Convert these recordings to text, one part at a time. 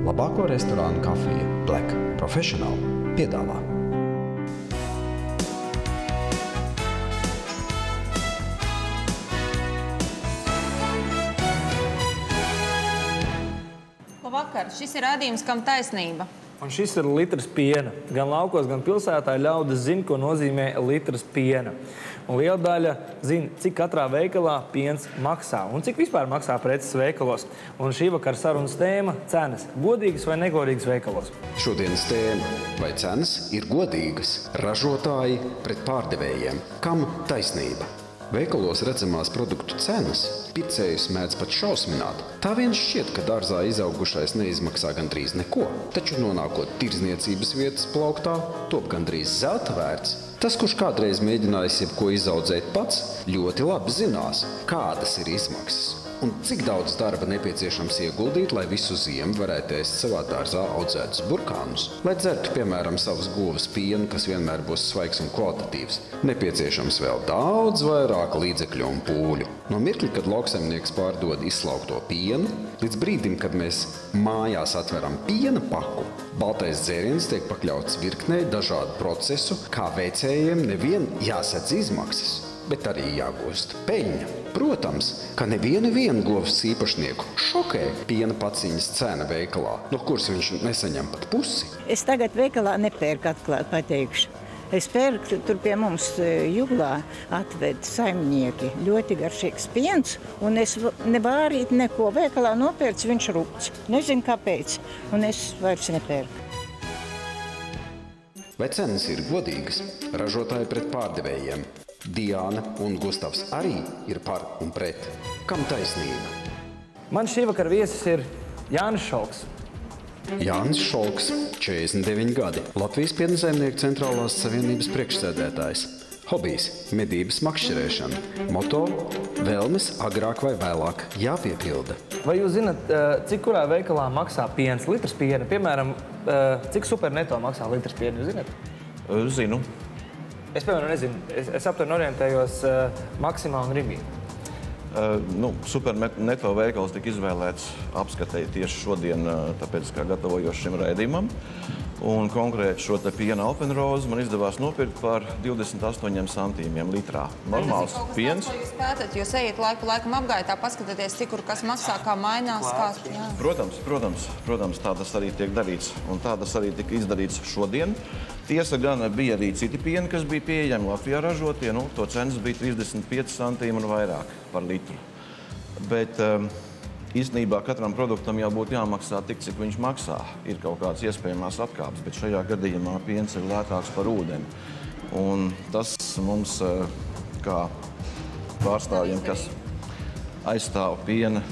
Labāko restorānu kafiju Black Professional piedāvā. Labvakar, šis ir rādījums Kam taisnība. Un šis ir litrs piena. Gan laukos, gan pilsētā ļaudis zina, ko nozīmē litrs piena. Un liela daļa zina, cik katrā veikalā piens maksā un cik vispār maksā preces veikalos. Un šī vakara sarunas tēma – cenas. Godīgas vai negodīgas veikalos? Šodienas tēma – vai cenas ir godīgas? Ražotāji pret pārdevējiem. Kam taisnība? Veikalos redzamās produktu cenas pircējus mēdz pat šausmināt. Tā vien šķiet, ka dārzā izaugušais neizmaksā gandrīz neko, taču nonākot tirdzniecības vietas plauktā, top gandrīz zelta vērts. Tas, kurš kādreiz mēģinājis jebko izaudzēt pats, ļoti labi zinās, kādas ir izmaksas un cik daudz darba nepieciešams ieguldīt, lai visu ziemu varētu ēst savā dārzā audzētus burkānus. Lai dzertu, piemēram, savas govas pienu, kas vienmēr būs svaigs un kvalitatīvs, nepieciešams vēl daudz vairāk līdzekļu un pūļu. No mirkļa, kad lauksaimnieks pārdod izslaukto pienu, līdz brīdim, kad mēs mājās atveram piena paku, baltais dzēriens tiek pakļauts virknei dažādu procesu, kā veicējiem nevien jāsedz izmaksas, bet arī jāgūst peļņa. Protams, ka nevienu govs īpašnieku šokē piena paciņas cena veikalā, no kuras viņš nesaņem pat pusi. Es tagad veikalā nepērku, atklāt pateikšu. Es pērku, tur pie mums Juglā atved saimnieki ļoti garšīgs piens, un es nevārīt neko veikalā nopērts, viņš rupts. Nezinu kāpēc, un es vairs nepērku. Vai cenas ir godīgas? Ražotāji pret pārdevējiem. Diāna un Gustavs arī ir par un pret. Kam taisnība? Man šī vakara viesis ir Jānis Šolks. Jānis Šolks, 49 gadi, Latvijas piensaimnieku centrālās savienības priekšsēdētājs. Hobijs – medības makšķerēšana. Moto – vēlmes agrāk vai vēlāk jāpiepilda. Vai jūs zinat, cik kurā veikalā maksā piens, litrs piena? Piemēram, cik super neto maksā litrs piena, jūs zinat? Zinu. Es, piemēram, nezinu. Es aptuveni orientējos Maksimā un Ribī. Super neto veikals tika izvēlēts apskatēji tieši šodien, tāpēc, kā gatavojos šim raidījumam. Un konkrēti šo te piena Alpenrozi man izdevās nopirkt par 28 centīmiem litrā. Normāls piens. Ko jūs pētat? Jūs ejat laiku pa laikam apgaitā, paskatieties, cik kur kas maksā, kā mainās, kā... Protams, tā tas arī tiek darīts. Un tā tas arī tika izdarīts šodien. Tiesa gan bija arī citi pieni, kas bija pieejami Latvijā ražotie. To cenas bija 35 centīmi un vairāk par litru. Bet īstenībā katram produktam jau būtu jāmaksā tik, cik viņš maksā. Ir kaut kāds iespējamās atkāpes, bet šajā gadījumā piens ir lētāks par ūdeni. Un tas mums, kā pārstāvjiem, kas aizstāv piena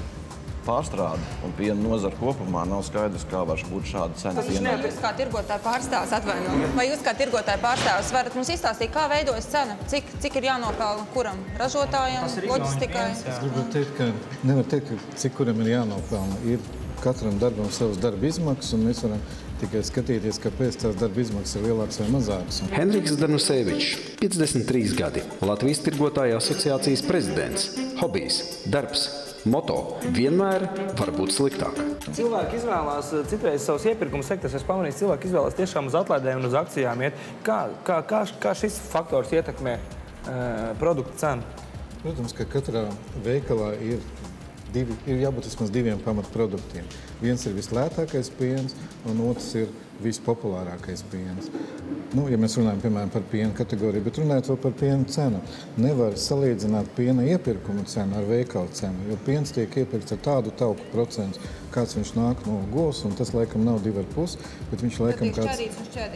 pārstrādi un piena nozaru kopumā, nav skaidrs, kā var būt šāda cena pienā. Vai jūs kā tirgotāja pārstāvis, atvainojiet, vai jūs kā tirgotāja pārstāvis varat mums izstāstīt, kā veidojas cena? Cik ir jānopelna kuram? Ražotājiem, loģistikai? Es gribētu teikt, ka nevar teikt, cik kuram ir jānopelna. Ir katram darbam savas darba izmaksas, un mēs varam tikai skatīties, kāpēc tās darba izmaksas ir lielākas vai mazākas. Henriks Danusevičs, 53 gadi, Latvijas tirgotāju asociācijas prezidents. Hobijs – darbs. Moto – vienmēr var būt sliktāk. Cilvēki izvēlās citreiz savus iepirkumus sektos. Es pamanīju, cilvēki izvēlās tiešām uz atlaidēm un uz akcijām iet. Kā šis faktors ietekmē produktu cenu? Protams, ka katrā veikalā ir jābūt vismaz diviem pamatproduktiem. Viens ir vislētākais piens, un otrs ir vispopulārākais piens. Ja mēs runājam, piemēram, par piena kategoriju, bet runājot vēl par piena cenu, nevar salīdzināt piena iepirkumu cenu ar veikalu cenu, jo piens tiek iepirkts ar tādu tauku procentu, kāds viņš nāk no govs, un tas laikam nav 2,5, bet viņš laikam kāds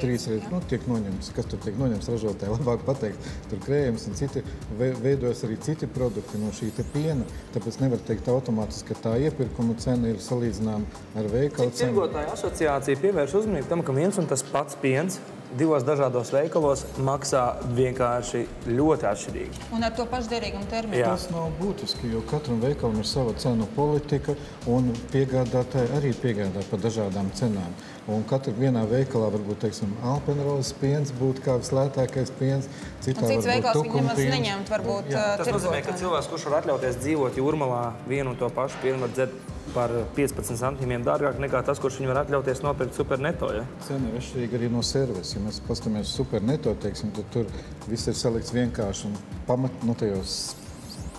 3 tiek noņemts. Kas tur tiek noņemts ražotāji? Labāk pateikt, tur krējums un citi, veidojas arī citi produkti no šī te piena, tāpēc nevar teikt automātiski, ka tā iepirkumu cena ir salīdzinām ar veikalu cenu. Tirgotāju asociācija pievērš uzmanību tam, ka viens un tas pats piens divos dažādos veikalos maksā vienkārši ļoti atšķirīgi. Un ar to pašderīgumu terminu? Tas nav būtiski, jo katram veikalam ir sava cenu politika, un piegādātāji arī piegādā par dažādām cenām. Un katra vienā veikalā varbūt, teiksim, Alpenrozes piens būtu kā vislētākais piens, citā varbūt veikals tukuma nemaz piens. neņemt, varbūt Tas nozīmē, ka cilvēks, kurš var atļauties dzīvot Jūrmalā, vienu un to pašu pienu var dzert par 15 centimiem dārgāk nekā tas, kurš viņi var atļauties nopirkt superneto. Ja? Cena ir atšķirīga arī no servisa. Ja mēs paskatāmies superneto, teiksim, tad tur viss ir salikts vienkārši un pamat tajos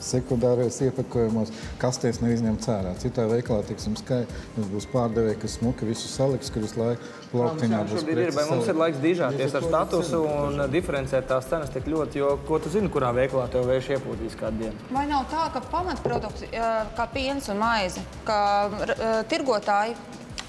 sekundārajos iepakojumos, kastēs nav izņemts ārā. Citā veikalā, teiksim, mums būs pārdevēji, kas smuki visu saliks, ka visu laiku plauktiņā būs preces salikt. Mums ir laiks dīžāties ar statusu un diferencēt tās cenas tik ļoti, jo ko tu zini, kurā veikalā tev vējš iepūtīs kādu dienu? Vai nav tā, ka pamatprodukti, kā piens un maize, ka tirgotāji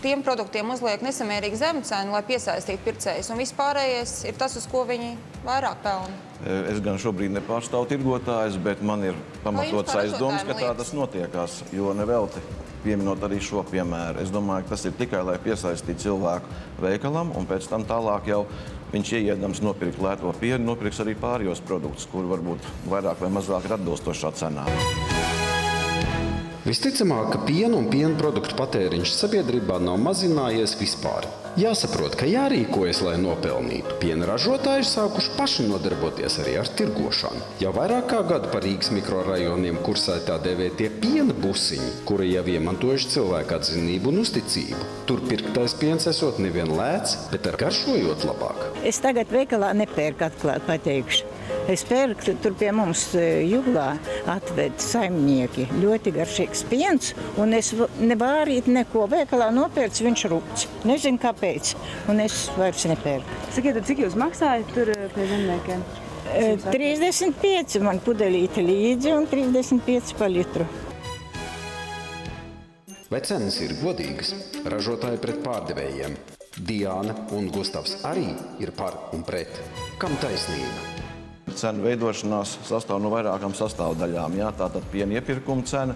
tiem produktiem uzliek nesamērīgi zemu cenu, lai piesaistītu pircējus, un vispārējais ir tas, uz ko viņi vairāk pelna? Es gan šobrīd nepārstāvu tirgotājus, bet man ir pamatots aizdoms, ka tā tas notiekās, jo nevelti pieminot arī šo piemēru. Es domāju, ka tas ir tikai, lai piesaistītu cilvēku veikalam, un pēc tam tālāk jau viņš ieiedams nopirkt lēto pienu, nopirks arī pārējos produktus, kuri varbūt vairāk vai mazāk ir atbilstošā cenā. Visticamāk, ka piena un piena produktu patēriņš sabiedrībā nav mazinājies vispār. Jāsaprot, ka jārīkojas, lai nopelnītu. Piena ražotāji ir sākuši paši nodarboties arī ar tirgošanu. Jau vairāk kā gadu par Rīgas mikrorajoniem kursē tā dēvētie piena busiņi, kuri jau iemantojuši cilvēku atzinību un uzticību. Tur pirktais piens esot nevien lēts, bet ar garšojot labāk. Es tagad veikalā nepērku, atklāt pateikšu. Es pērku, tur pie mums Juglā atved saimnieki ļoti garšīgs piens, un es nevārīt neko veikalā nopērcu, viņš rupts. Nezinu, kāpēc, un es vairs nepērku. Sakiet, cik jūs maksājat tur pie zemniekiem? 35 man pudelīte līdzi un 35 pa litru. Vai cenas ir godīgas? Ražotāji pret pārdevējiem. Diāna un Gustavs arī ir par un pret. Kam taisnība? Cenu veidošanās sastāv no vairākām sastāvdaļām. Jā, tātad piena iepirkuma cena,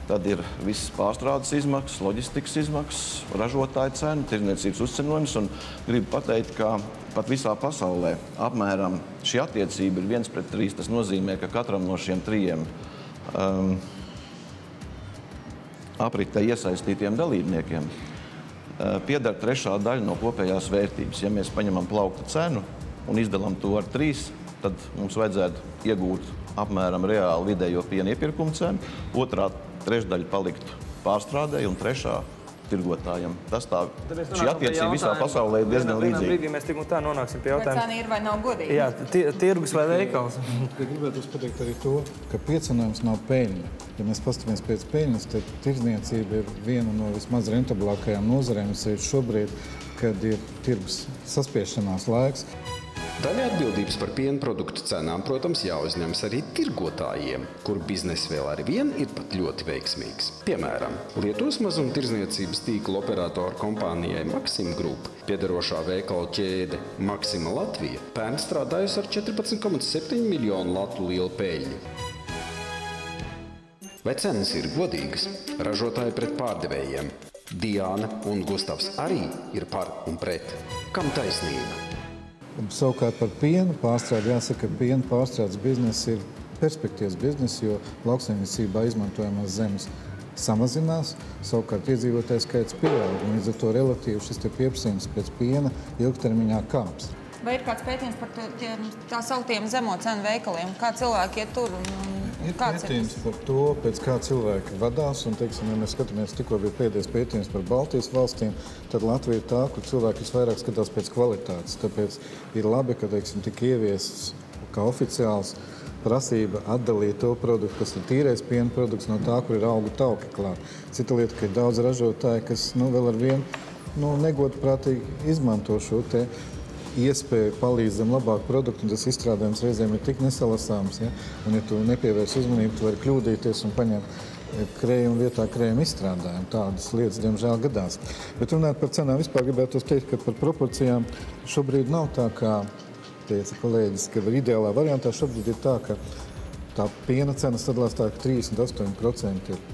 tad ir visas pārstrādes izmaksas, loģistikas izmaksas, ražotāja cena, tirdzniecības uzcenojums. Un gribu pateikt, ka pat visā pasaulē apmēram šī attiecība ir 1:3. Tas nozīmē, ka katram no šiem trijiem apritē iesaistītiem dalībniekiem pieder trešā daļa no kopējās vērtības. Ja mēs paņemam plaukta cenu un izdalām to ar 3, tad mums vajadzētu iegūt apmēram reāli vidējo piena iepirkuma cenu, otrā trešdaļa paliktu pārstrādēji un trešā tirgotājiem. Šī attiecība visā pasaulē ir diezgan līdzīga. Brīdī mēs tik un tā nonāksim pie jautājuma. Vai cena ir vai nav godīga? Jā, tirgus vai veikals. Gribētu pateikt arī to, ka piecenojums nav peļņa. Ja mēs paskatāmies pēc peļņas, tad tirdzniecība ir viena no vismaz rentablākajām nozarēm, šobrīd, kad ir tirgus saspiešanās laiks. Daļa atbildības par piena produktu cenām, protams, jāuzņemas arī tirgotājiem, kuru bizness vēl ar vienu ir pat ļoti veiksmīgs. Piemēram, Lietuvas mazumtirdzniecības tīkla operatoru kompānijai Maxima Group piederošā veikalu ķēde Maxima Latvija pērn strādājusi ar 14,7 miljonu latu lielu peļņu. Vai cenas ir godīgas? Ražotāji pret pārdevējiem. Diāna un Gustavs arī ir par un pret. Kam taisnība? Savukārt par pienu pārstrādi jāsaka, ka piena pārstrādes bizness ir perspektīvas bizness, jo lauksaimniecībā izmantojamās zemes samazinās, savukārt iedzīvotāju skaits pieaug, un līdz ar to relatīvi šis pieprasījums pēc piena ilgtermiņā kāps. Vai ir kāds pētījums par tā sauktiem zemo cenu veikaliem? Kā cilvēki iet tur? Ir pētījums par to, pēc kā cilvēki vadās, un, teiksim, ja mēs skatāmies, tikko bija pēdējais pētījums par Baltijas valstīm, tad Latvija ir tā, kur cilvēki visvairāk skatās pēc kvalitātes. Tāpēc ir labi, ka, teiksim, tika ieviests kā oficiāls prasība atdalīt to produktu, kas ir tīrais piena produkts, no tā, kur ir augu tauki klāt. Cita lieta, ka ir daudz ražotāji, kas vēl ar vienu negodprātīgi izmanto šo te iespēju palīdzam labāku produktu, un tas izstrādājums reizēm ir tik nesalasāms. Ja? Un, ja tu nepievērs uzmanību, tu vari kļūdīties un paņemt krējuma vietā krējuma izstrādājumu. Tādas lietas, diemžēl, gadās. Bet runāt par cenām vispār gribētu teikt, ka par proporcijām šobrīd nav tā, kā teica kolēģis, ka ideālā variantā šobrīd ir tā, ka tā piena cena sadalās tā, ka 38% ir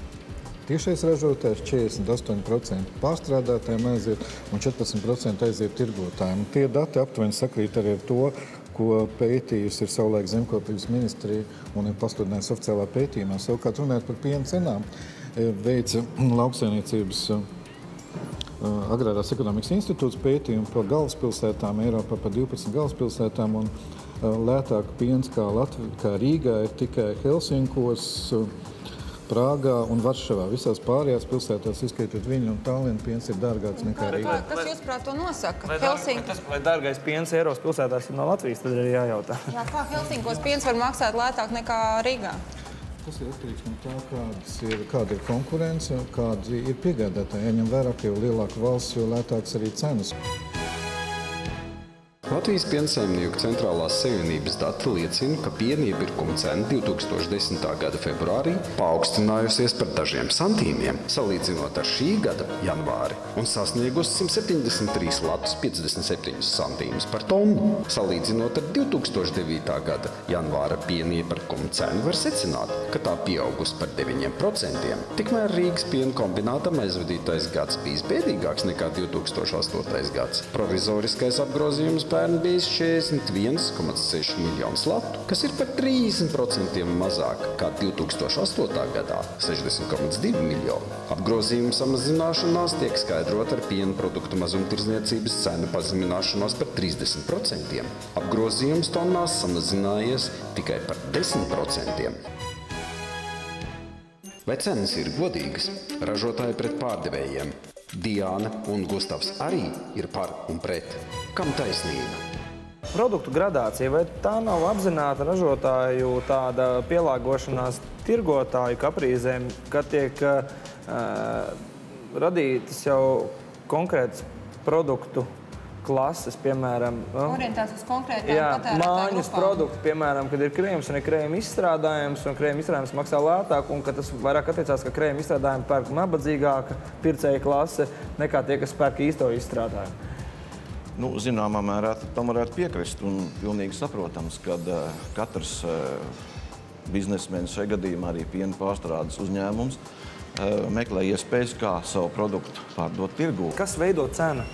tiešais ražotājs, 48% pārstrādātājiem aiziet un 14% aiziet tirgotājiem. Tie dati aptuveni sakrīt arī ar to, ko pētījusi ir savulaik Zemkopības ministrija un ir pasludinājusi oficiālā pētījumā. Savukārt runājot par piena cenām, veica Lauksaimniecības Agrārās ekonomikas institūts pētījumu par galvaspilsētām, Eiropā par 12 galvaspilsētām, un lētāk piens kā Rīgā ir tikai Helsinkos, Prāgā un Varšavā. Visās pārējās pilsētās, izskaitot Viņu un Tallinnu, piens ir dārgāks nekā Rīgā. Kas jūsuprāt to nosaka? Vai dārgais piens Eiropas pilsētās ir no Latvijas, tad arī jājautā. Jā, kā Helsinkos piens var maksāt lētāk nekā Rīgā? Tas ir atkarīgs no tā, kāda ir konkurence, kādi ir piegādātāji. Jāņem vērā, ka jo lielāka valsts, jo lētāks arī cenas. Latvijas Piensaimnieku centrālās savienības dati liecina, ka piena iepirkuma cena 2010. gada februārī paaugstinājusies par dažiem santīmiem, salīdzinot ar šī gada janvāri, un sasniegusi 173 latus 57 santīmus par tonu. Salīdzinot ar 2009. gada janvāra piena iepirkuma cenu, var secināt, ka tā pieaugusi par 9%. Tikmēr Rīgas piena kombinātam aizvadītais gads bijis bēdīgāks nekā 2008. gads. Provizoriskais apgrozījums pērn bijis 41,6 miljonus latu, kas ir par 30% mazāk kā 2008. gadā – 60,2 miljoni. Apgrozījuma samazināšanās tiek skaidrot ar piena produktu mazumtirdzniecības cenu pazemināšanos par 30%. Apgrozījums tonnās samazinājies tikai par 10%. Vai cenas ir godīgas? Ražotāji pret pārdevējiem. Diāna un Gustavs arī ir par un pret. Kam taisnība? Produktu gradācija, vai tā nav apzināta ražotāju tāda pielāgošanās tirgotāju kaprīzēm, kad tiek radītas jau konkrētas produktu klases, piemēram, orientēts uz konkrētām patērētāju mājas produkti, piemēram, kad ir krējums un ir krējuma izstrādājums, un krējuma izstrādājums maksā lētāk, un ka tas vairāk attiecās, ka krējuma izstrādājumu pērk nabadzīgāka pircēja klase nekā tie, kas pērk īsto izstrādājumu. Zināmā mērā tam varētu piekrist, un pilnīgi saprotams, ka katrs biznesmenis, šajā gadījumā arī piena pārstrādes uzņēmums, meklē iespējas, kā savu produktu pārdot tirgū. Kas veido cenu?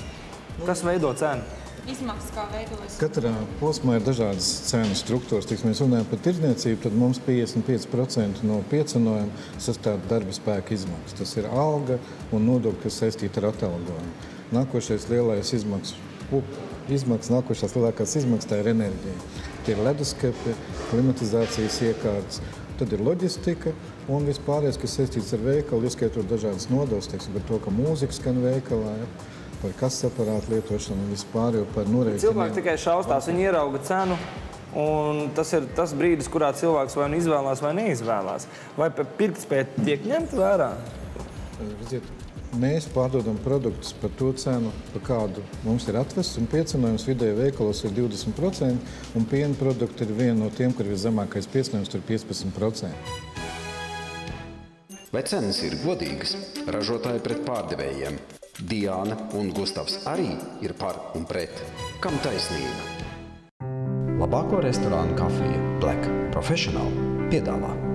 Izmaksas kā veidojas? Katrā posmā ir dažādas cenu struktūras. Mēs runājam par tirdzniecību, tad mums 55% no piecenojuma sastāv darba spēka izmaksas. Tas ir alga un nodokļi, kas saistīti ar atalgojumu. Nākošais lielais nākošās lielākās izmaksas tā ir enerģija. Tie ir leduskapi, klimatizācijas iekārtas, tad ir loģistika un vispārējais, kas saistīts ar veikalu, ieskaitot dažādas nodevas, teiksim, par to, ka mūzika skan veikalā, par kases aparātu lietošanu un vispār jau par norēķiniem. Cilvēki tikai šaustās, viņi ierauga cenu, un tas ir tas brīdis, kurā cilvēks vai nu izvēlās vai neizvēlās. Vai pirktspēja tiek ņemt vērā? Redziet, mēs pārdodam produktus par to cenu, par kādu mums ir atvests, un piecenojums vidēji veikalos ir 20%, un piena produkti ir viena no tiem, kur ir zemākais piecenojums, tur 15%. Vai cenas ir godīgas? Ražotāji pret pārdevējiem. Diāna un Gustavs arī ir par un pret. Kam taisnība? Labāko restorānu kafiju Black Professional piedāvā.